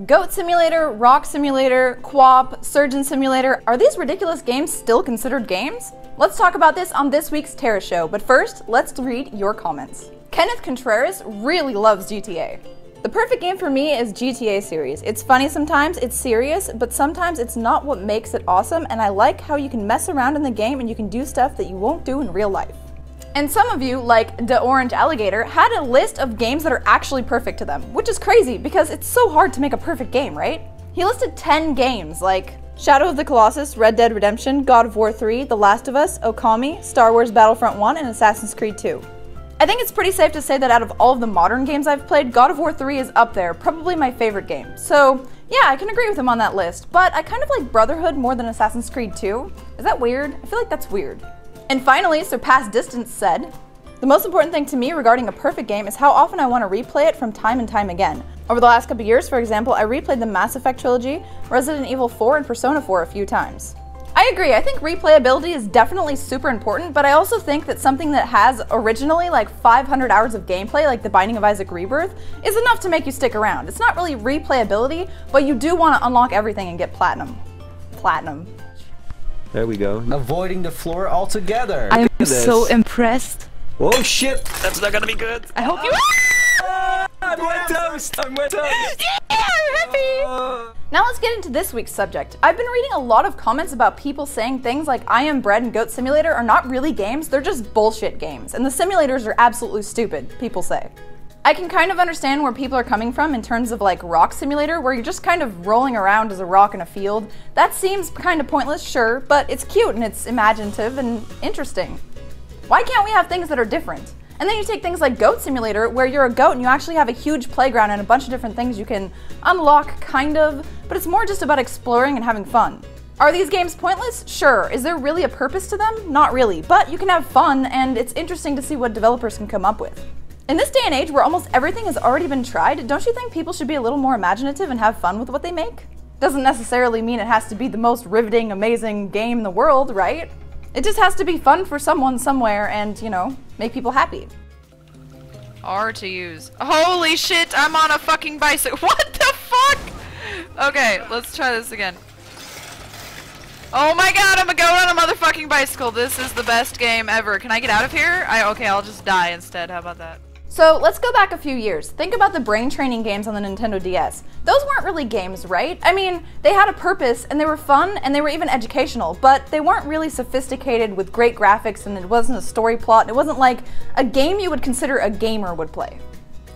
Goat Simulator, Rock Simulator, QWOP, Surgeon Simulator, are these ridiculous games still considered games? Let's talk about this on this week's Terra Show, but first, let's read your comments. Kenneth Contreras really loves GTA. The perfect game for me is GTA series. It's funny sometimes, it's serious, but sometimes it's not what makes it awesome, and I like how you can mess around in the game and you can do stuff that you won't do in real life. And some of you, like The Orange Alligator, had a list of games that are actually perfect to them, which is crazy because it's so hard to make a perfect game, right? He listed 10 games like Shadow of the Colossus, Red Dead Redemption, God of War 3, The Last of Us, Okami, Star Wars Battlefront 1, and Assassin's Creed 2. I think it's pretty safe to say that out of all of the modern games I've played, God of War 3 is up there, probably my favorite game. So yeah, I can agree with him on that list, but I kind of like Brotherhood more than Assassin's Creed 2. Is that weird? I feel like that's weird. And finally, Surpass Distance said, "The most important thing to me regarding a perfect game is how often I want to replay it from time and time again. Over the last couple years, for example, I replayed the Mass Effect trilogy, Resident Evil 4, and Persona 4 a few times." I agree, I think replayability is definitely super important, but I also think that something that has originally like 500 hours of gameplay, like The Binding of Isaac Rebirth, is enough to make you stick around. It's not really replayability, but you do want to unlock everything and get platinum. Platinum. There we go. Avoiding the floor altogether. I'm so impressed. Oh shit! That's not gonna be good. I hope you. I'm wet toast! I'm wet toast! Yeah, I'm happy! Now let's get into this week's subject. I've been reading a lot of comments about people saying things like I Am Bread and Goat Simulator are not really games, they're just bullshit games, and the simulators are absolutely stupid, people say. I can kind of understand where people are coming from in terms of like Rock Simulator, where you're just kind of rolling around as a rock in a field. That seems kind of pointless, sure, but it's cute and it's imaginative and interesting. Why can't we have things that are different? And then you take things like Goat Simulator, where you're a goat and you actually have a huge playground and a bunch of different things you can unlock, kind of, but it's more just about exploring and having fun. Are these games pointless? Sure. Is there really a purpose to them? Not really, but you can have fun and it's interesting to see what developers can come up with. In this day and age where almost everything has already been tried, don't you think people should be a little more imaginative and have fun with what they make? Doesn't necessarily mean it has to be the most riveting, amazing game in the world, right? It just has to be fun for someone somewhere and, you know, make people happy. R to use. Holy shit, I'm on a fucking bicycle. What the fuck? Okay, let's try this again. Oh my god, I'm a goat on a motherfucking bicycle. This is the best game ever. Can I get out of here? Okay, I'll just die instead. How about that? So let's go back a few years. Think about the brain training games on the Nintendo DS. Those weren't really games, right? I mean, they had a purpose and they were fun and they were even educational, but they weren't really sophisticated with great graphics and it wasn't a story plot. It wasn't like a game you would consider a gamer would play.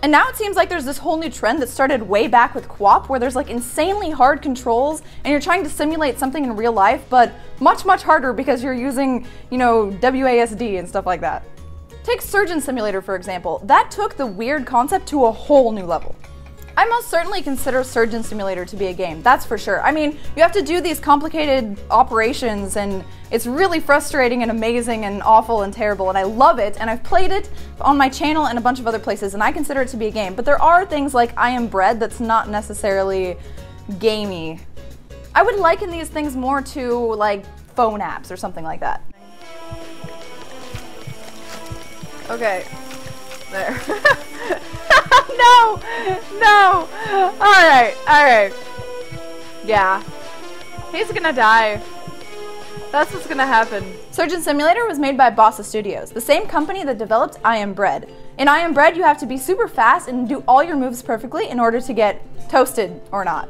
And now it seems like there's this whole new trend that started way back with QWOP, where there's like insanely hard controls and you're trying to simulate something in real life, but much, much harder because you're using, you know, WASD and stuff like that. Take Surgeon Simulator, for example. That took the weird concept to a whole new level. I most certainly consider Surgeon Simulator to be a game, that's for sure. I mean, you have to do these complicated operations and it's really frustrating and amazing and awful and terrible and I love it and I've played it on my channel and a bunch of other places and I consider it to be a game. But there are things like I Am Bread that's not necessarily gamey. I would liken these things more to like phone apps or something like that. Okay, there. No, no. Alright. Yeah, he's gonna die. That's what's gonna happen. Surgeon Simulator was made by Bossa Studios, the same company that developed I Am Bread. In I Am Bread, you have to be super fast and do all your moves perfectly in order to get toasted or not.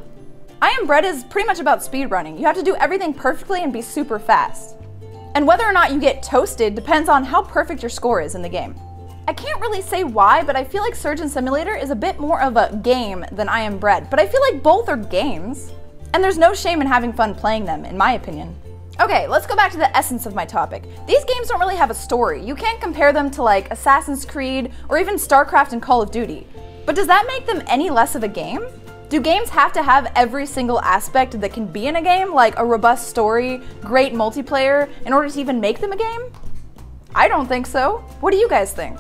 I Am Bread is pretty much about speed running. You have to do everything perfectly and be super fast. And whether or not you get toasted depends on how perfect your score is in the game. I can't really say why, but I feel like Surgeon Simulator is a bit more of a game than I Am Bread, but I feel like both are games. And there's no shame in having fun playing them, in my opinion. Okay, let's go back to the essence of my topic. These games don't really have a story. You can't compare them to like Assassin's Creed or even StarCraft and Call of Duty. But does that make them any less of a game? Do games have to have every single aspect that can be in a game, like a robust story, great multiplayer, in order to even make them a game? I don't think so. What do you guys think?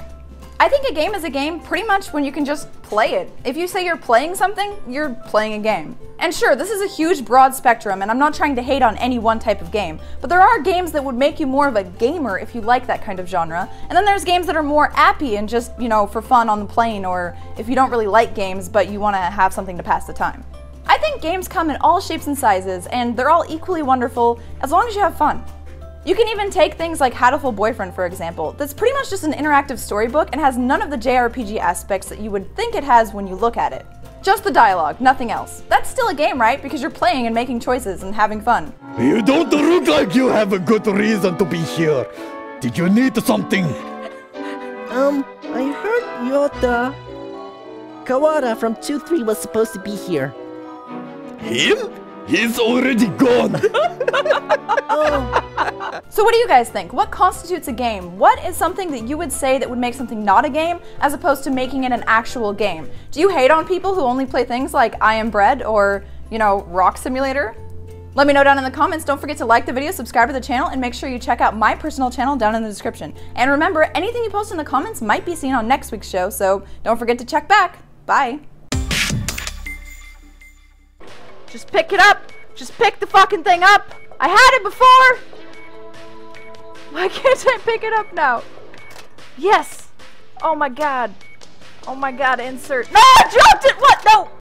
I think a game is a game pretty much when you can just play it. If you say you're playing something, you're playing a game. And sure, this is a huge broad spectrum and I'm not trying to hate on any one type of game, but there are games that would make you more of a gamer if you like that kind of genre. And then there's games that are more appy and just, you know, for fun on the plane, or if you don't really like games but you want to have something to pass the time. think games come in all shapes and sizes, and they're all equally wonderful as long as you have fun. You can even take things like Hatoful Boyfriend, for example, that's pretty much just an interactive storybook and has none of the JRPG aspects that you would think it has when you look at it. Just the dialogue, nothing else. That's still a game, right? Because you're playing and making choices and having fun. You don't look like you have a good reason to be here. Did you need something? I heard Yota Kawada from 2-3 was supposed to be here. Him? He's already gone. So what do you guys think? What constitutes a game? What is something that you would say that would make something not a game as opposed to making it an actual game? Do you hate on people who only play things like I Am Bread or, you know, Rock Simulator? Let me know down in the comments. Don't forget to like the video, subscribe to the channel, and make sure you check out my personal channel down in the description. And remember, anything you post in the comments might be seen on next week's show, so don't forget to check back. Bye. Just pick it up. Just pick the fucking thing up. I had it before. Why can't I pick it up now? Yes. Oh my god. Oh my god, insert. No, I dropped it. What? No.